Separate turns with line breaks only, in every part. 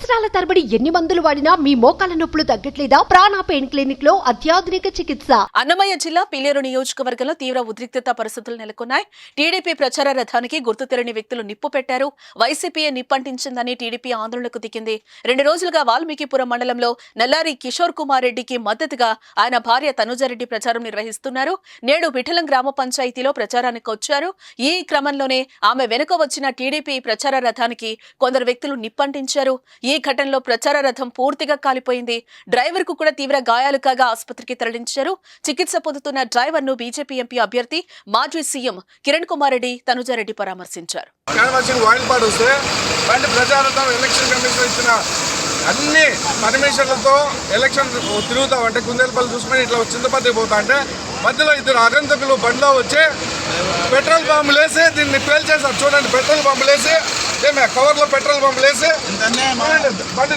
సంవత్సరాల తరబడి ఎన్ని మందులు వాడినా మీ మోకాల నొప్పులు తగ్గట్లేదా? ప్రాణ పెయిన్ క్లినిక్ లో అత్యాధునిక చికిత్స.
అన్నమయ్య జిల్లా పీలేరు నియోజకవర్గంలో తీవ్ర ఉద్రిక్తత పరిస్థితులు నెలకొన్నాయి. టీడీపీ ప్రచార రథానికి గుర్తు తెలియని వ్యక్తులు నిప్పు పెట్టారు. వైసీపీయే నిప్పంటించిందని టీడీపీ ఆందోళనకు దిగింది. 2 రోజులుగా వాల్మీకిపురం మండలంలో నల్లారి కిషోర్ కుమార్ రెడ్డికి మద్దతుగా ఆయన భార్య తనుజారెడ్డి ప్రచారం నిర్వహిస్తున్నారు. నేడు విఠలం గ్రామ పంచాయతీలో ప్రచారానికి వచ్చారు. ఈ క్రమంలోనే ఆమె వెనుక వచ్చిన టీడీపీ ప్రచార రథానికి కొందరు వ్యక్తులు నిప్పంటించారు. ఈ ఘటనలో ప్రచార రథం పూర్తిగా కాలిపోయింది. డ్రైవర్ కు కూడా తీవ్ర గాయాలు కాగా ఆసుపత్రికి తరలించారు. చికిత్స పొందుతున్న డ్రైవర్ ను బీజేపీ ఎంపీ అభ్యర్థి మాజీ సీఎం కిరణ్ కుమార్ రెడ్డి తనుజారెడ్డి పరామర్శించారు.
అన్ని పర్మిషన్లతో ఎలక్షన్ తిరుగుతామంటే కుందేలపల్లి చూసుకొని ఇట్లా చింతపతి పోతా అంటే మధ్యలో 2 ఆగంతకులు బండిలో వచ్చి పెట్రోల్ పంపులు వేసి దీన్ని పేల్చేసారు. చూడండి, పెట్రోల్ పంపులు వేసి కవర్లో పెట్రోల్ పంపులు వేసి బండి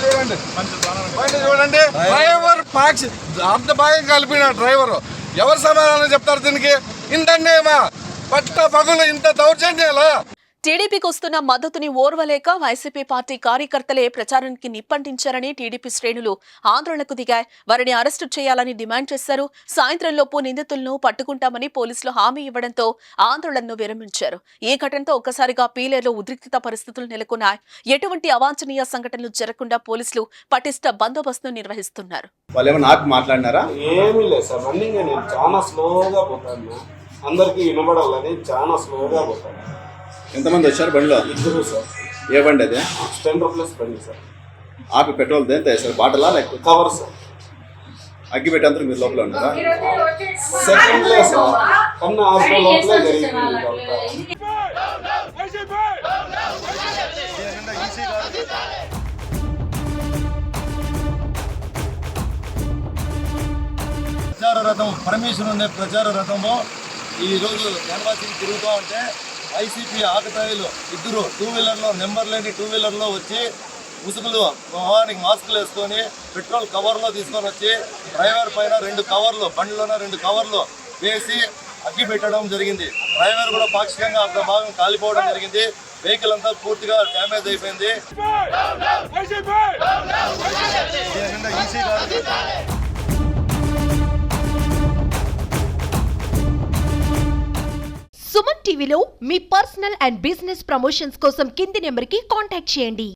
చూడండి డ్రైవర్ పాక్స్ అర్ధ భాగం కలిపిన డ్రైవర్ ఎవరు సమాధానం చెప్తారు దీనికి? ఇంతనేమా పట్ట పగులు ఇంత దౌర్జన్యాలా?
టీడీపీకి వస్తున్న మద్దతుని ఓర్వలేక వైసీపీ పార్టీ కార్యకర్తలే ప్రచారానికి నిప్పంటించారని టీడీపీ శ్రేణులు ఆందోళనకు దిగాయి. వారిని అరెస్టు చేయాలని డిమాండ్ చేశారు. సాయంత్రంలోపు నిందితులను పట్టుకుంటామని పోలీసులు హామీ ఇవ్వడంతో ఆందోళనను విరమించారు. ఈ ఘటనతో ఒక్కసారిగా పీలేరులో ఉద్రిక్తత పరిస్థితులు నెలకొన్నాయి. ఎటువంటి అవాంఛనీయ సంఘటనలు జరగకుండా పోలీసులు పటిష్ట బందోబస్తును నిర్వహిస్తున్నారు.
అందరికీ వినబడాలని చాలా స్లోగా పోతాను.
ఎంతమంది వచ్చారు బండిలో?
2 సార్.
ఏ బండి అది?
స్టెండర్ ప్లస్ బండి సార్.
ఆపి పెట్రోల్ దేంతో వేసారు? బాటలా లేకపోతే
కవర్ సార్?
అగ్గి పెట్టేందుకు మీరు లోపల ఉంటారా?
సెకండ్లే సార్, కన్నా ఆఫ్లో లోపలే జరిగింది.
ప్రచార రథం పరమేశ్వరు ఉండే ప్రచార రథము ఈరోజు క్యాన్వాసింగ్ తిరుగుతూ ఉంటే వైసీపీ ఆకతాయిలు 2 2-వీలర్లో నెంబర్ లేని 2-వీలర్లో వచ్చి ముసుగులు మొహానికి మాస్కులు వేసుకొని పెట్రోల్ కవర్లో తీసుకొని వచ్చి డ్రైవర్ పైన 2 కవర్లు బండిలోనే 2 కవర్లు వేసి అగ్గి పెట్టడం జరిగింది. డ్రైవర్ కూడా పాక్షికంగా అంత భాగం కాలిపోవడం జరిగింది. వెహికల్ అంతా పూర్తిగా డ్యామేజ్ అయిపోయింది.
సుమన్ టీవీలో మీ పర్సనల్ అండ్ బిజినెస్ ప్రమోషన్స్ కోసం కింది నెంబర్కి కాంటాక్ట్ చేయండి.